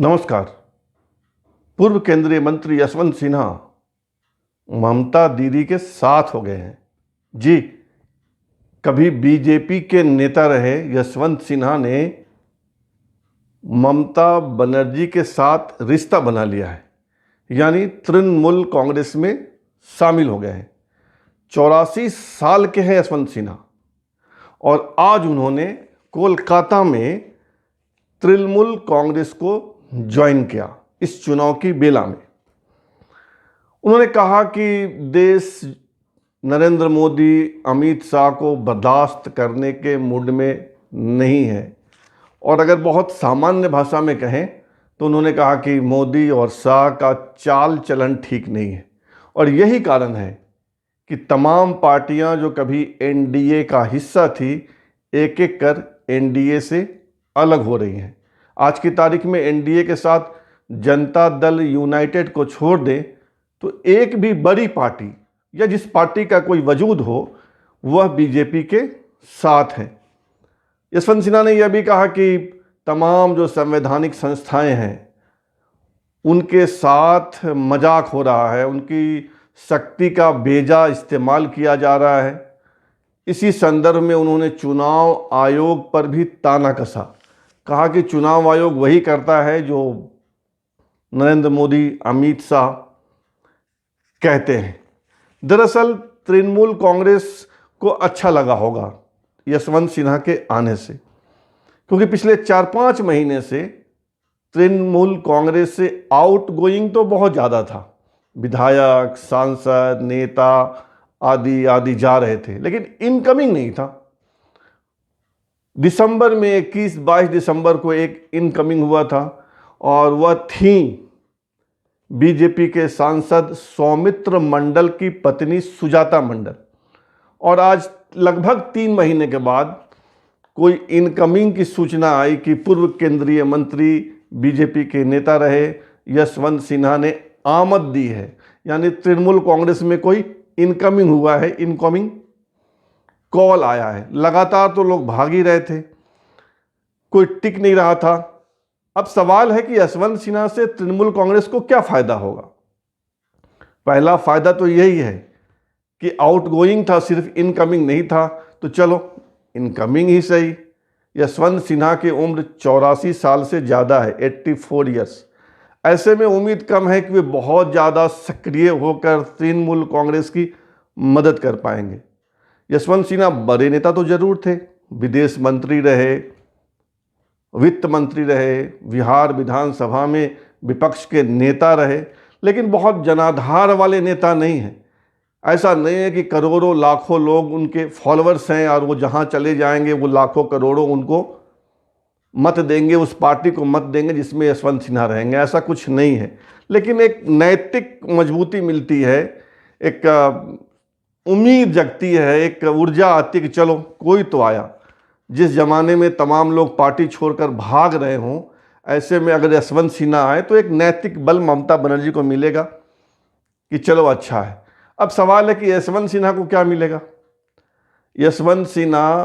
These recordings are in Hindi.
नमस्कार। पूर्व केंद्रीय मंत्री यशवंत सिन्हा ममता दीदी के साथ हो गए हैं। जी, कभी बीजेपी के नेता रहे यशवंत सिन्हा ने ममता बनर्जी के साथ रिश्ता बना लिया है, यानी तृणमूल कांग्रेस में शामिल हो गए हैं। 84 साल के हैं यशवंत सिन्हा और आज उन्होंने कोलकाता में तृणमूल कांग्रेस को ज्वाइन किया। इस चुनाव की बेला में उन्होंने कहा कि देश नरेंद्र मोदी, अमित शाह को बर्दाश्त करने के मूड में नहीं है। और अगर बहुत सामान्य भाषा में कहें तो उन्होंने कहा कि मोदी और शाह का चाल चलन ठीक नहीं है। और यही कारण है कि तमाम पार्टियां जो कभी एनडीए का हिस्सा थी, एक एक कर एनडीए से अलग हो रही हैं। आज की तारीख में एनडीए के साथ जनता दल यूनाइटेड को छोड़ दें तो एक भी बड़ी पार्टी या जिस पार्टी का कोई वजूद हो वह बीजेपी के साथ है। यशवंत सिन्हा ने यह भी कहा कि तमाम जो संवैधानिक संस्थाएं हैं उनके साथ मजाक हो रहा है, उनकी शक्ति का बेजा इस्तेमाल किया जा रहा है। इसी संदर्भ में उन्होंने चुनाव आयोग पर भी ताना कसा, कहा कि चुनाव आयोग वही करता है जो नरेंद्र मोदी, अमित शाह कहते हैं। दरअसल तृणमूल कांग्रेस को अच्छा लगा होगा यशवंत सिन्हा के आने से, क्योंकि पिछले 4-5 महीने से तृणमूल कांग्रेस से आउटगोइंग तो बहुत ज़्यादा था। विधायक, सांसद, नेता आदि आदि जा रहे थे, लेकिन इनकमिंग नहीं था। दिसंबर में 21-22 दिसंबर को एक इनकमिंग हुआ था और वह थी बीजेपी के सांसद सौमित्र मंडल की पत्नी सुजाता मंडल। और आज लगभग 3 महीने के बाद कोई इनकमिंग की सूचना आई कि पूर्व केंद्रीय मंत्री, बीजेपी के नेता रहे यशवंत सिन्हा ने आमद दी है, यानी तृणमूल कांग्रेस में कोई इनकमिंग हुआ है, इनकमिंग कॉल आया है। लगातार तो लोग भाग ही रहे थे, कोई टिक नहीं रहा था। अब सवाल है कि यशवंत सिन्हा से तृणमूल कांग्रेस को क्या फायदा होगा। पहला फायदा तो यही है कि आउटगोइंग था, सिर्फ इनकमिंग नहीं था, तो चलो इनकमिंग ही सही। यशवंत सिन्हा की उम्र 84 साल से ज़्यादा है, 84 ईयर्स। ऐसे में उम्मीद कम है कि वे बहुत ज़्यादा सक्रिय होकर तृणमूल कांग्रेस की मदद कर पाएंगे। यशवंत सिन्हा बड़े नेता तो जरूर थे, विदेश मंत्री रहे, वित्त मंत्री रहे, बिहार विधानसभा में विपक्ष के नेता रहे, लेकिन बहुत जनाधार वाले नेता नहीं हैं। ऐसा नहीं है कि करोड़ों लाखों लोग उनके फॉलोअर्स हैं और वो जहां चले जाएंगे वो लाखों करोड़ों उनको मत देंगे, उस पार्टी को मत देंगे जिसमें यशवंत सिन्हा रहेंगे। ऐसा कुछ नहीं है, लेकिन एक नैतिक मजबूती मिलती है, एक उम्मीद जगती है, एक ऊर्जा आती है कि चलो कोई तो आया। जिस ज़माने में तमाम लोग पार्टी छोड़कर भाग रहे हों, ऐसे में अगर यशवंत सिन्हा आए तो एक नैतिक बल ममता बनर्जी को मिलेगा कि चलो अच्छा है। अब सवाल है कि यशवंत सिन्हा को क्या मिलेगा। यशवंत सिन्हा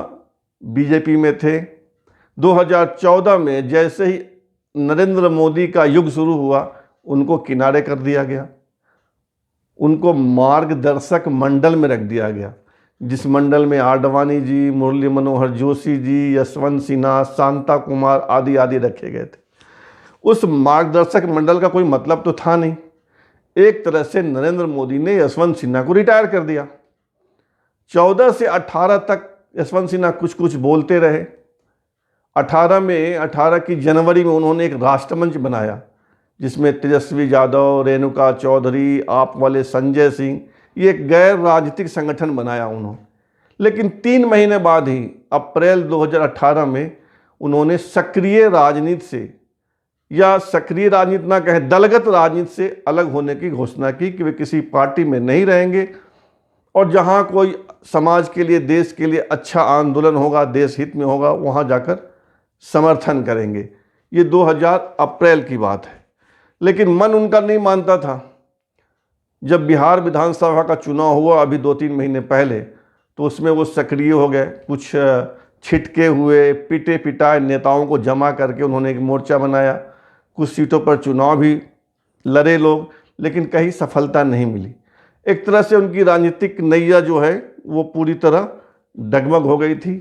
बीजेपी में थे। 2014 में जैसे ही नरेंद्र मोदी का युग शुरू हुआ, उनको किनारे कर दिया गया, उनको मार्गदर्शक मंडल में रख दिया गया, जिस मंडल में आडवाणी जी, मुरली मनोहर जोशी जी, यशवंत सिन्हा, शांता कुमार आदि आदि रखे गए थे। उस मार्गदर्शक मंडल का कोई मतलब तो था नहीं। एक तरह से नरेंद्र मोदी ने यशवंत सिन्हा को रिटायर कर दिया। 14 से 18 तक यशवंत सिन्हा कुछ कुछ बोलते रहे। 18 की जनवरी में उन्होंने एक राष्ट्रमंच बनाया जिसमें तेजस्वी यादव, रेणुका चौधरी, आप वाले संजय सिंह, ये एक गैर राजनीतिक संगठन बनाया उन्होंने। लेकिन 3 महीने बाद ही अप्रैल 2018 में उन्होंने सक्रिय राजनीति से, या सक्रिय राजनीति ना कहें, दलगत राजनीति से अलग होने की घोषणा की कि वे किसी पार्टी में नहीं रहेंगे और जहां कोई समाज के लिए, देश के लिए अच्छा आंदोलन होगा, देश हित में होगा, वहां जाकर समर्थन करेंगे। ये 2000 अप्रैल की बात है। लेकिन मन उनका नहीं मानता था। जब बिहार विधानसभा का चुनाव हुआ अभी 2-3 महीने पहले, तो उसमें वो सक्रिय हो गए। कुछ छिटके हुए, पिटे पिटाए नेताओं को जमा करके उन्होंने एक मोर्चा बनाया। कुछ सीटों पर चुनाव भी लड़े लोग, लेकिन कहीं सफलता नहीं मिली। एक तरह से उनकी राजनीतिक नैया जो है वो पूरी तरह डगमग हो गई थी।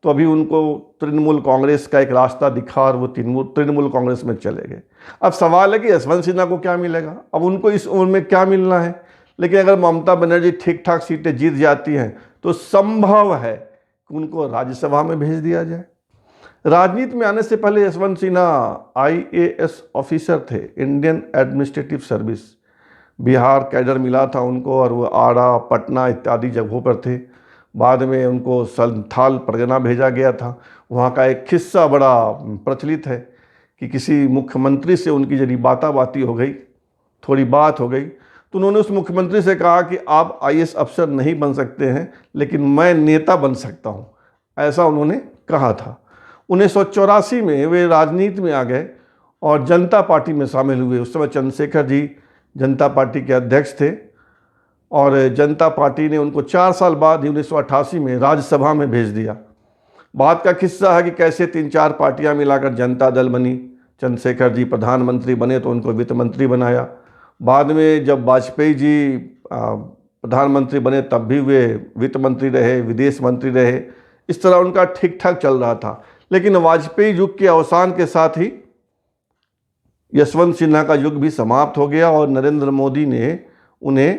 तो अभी उनको तृणमूल कांग्रेस का एक रास्ता दिखा और वो तृणमूल कांग्रेस में चले गए। अब सवाल है कि यशवंत सिन्हा को क्या मिलेगा, अब उनको इस उम्र में क्या मिलना है। लेकिन अगर ममता बनर्जी ठीक ठाक सीटें जीत जाती हैं तो संभव है कि उनको राज्यसभा में भेज दिया जाए। राजनीति में आने से पहले यशवंत सिन्हा IAS ऑफिसर थे, Indian administrative service. Bihar cadre मिला था उनको और वो आरा, पटना इत्यादि जगहों पर थे। बाद में उनको संथाल परगना भेजा गया था। वहाँ का एक किस्सा बड़ा प्रचलित है कि किसी मुख्यमंत्री से उनकी यदि बाताबाती हो गई, थोड़ी बात हो गई, तो उन्होंने उस मुख्यमंत्री से कहा कि आप IAS अफसर नहीं बन सकते हैं, लेकिन मैं नेता बन सकता हूँ, ऐसा उन्होंने कहा था। 1984 में वे राजनीति में आ गए और जनता पार्टी में शामिल हुए। उस समय चंद्रशेखर जी जनता पार्टी के अध्यक्ष थे और जनता पार्टी ने उनको 4 साल बाद 1988 में राज्यसभा में भेज दिया। बात का किस्सा है कि कैसे 3-4 पार्टियां मिलाकर जनता दल बनी। चंद्रशेखर जी प्रधानमंत्री बने तो उनको वित्त मंत्री बनाया। बाद में जब वाजपेयी जी प्रधानमंत्री बने तब भी वे वित्त मंत्री रहे, विदेश मंत्री रहे। इस तरह उनका ठीक ठाक चल रहा था। लेकिन वाजपेयी युग के अवसान के साथ ही यशवंत सिन्हा का युग भी समाप्त हो गया और नरेंद्र मोदी ने उन्हें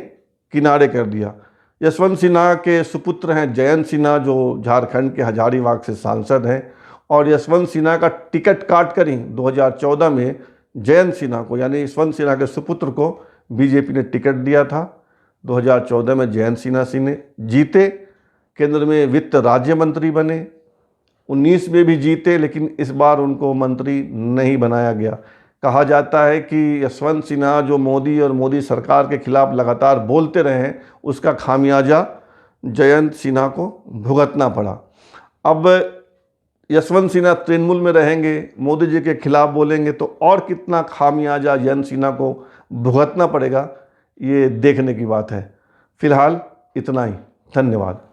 किनारे कर दिया। यशवंत सिन्हा के सुपुत्र हैं जयंत सिन्हा, जो झारखंड के हजारीबाग से सांसद हैं, और यशवंत सिन्हा का टिकट काट कर ही 2014 में जयंत सिन्हा को, यानी यशवंत सिन्हा के सुपुत्र को बीजेपी ने टिकट दिया था। 2014 में जयंत सिन्हा जीते, केंद्र में वित्त राज्य मंत्री बने। 19 में भी जीते, लेकिन इस बार उनको मंत्री नहीं बनाया गया। कहा जाता है कि यशवंत सिन्हा जो मोदी और मोदी सरकार के खिलाफ लगातार बोलते रहे हैं, उसका खामियाजा जयंत सिन्हा को भुगतना पड़ा। अब यशवंत सिन्हा तृणमूल में रहेंगे, मोदी जी के खिलाफ बोलेंगे, तो और कितना खामियाजा जयंत सिन्हा को भुगतना पड़ेगा, ये देखने की बात है। फिलहाल इतना ही। धन्यवाद।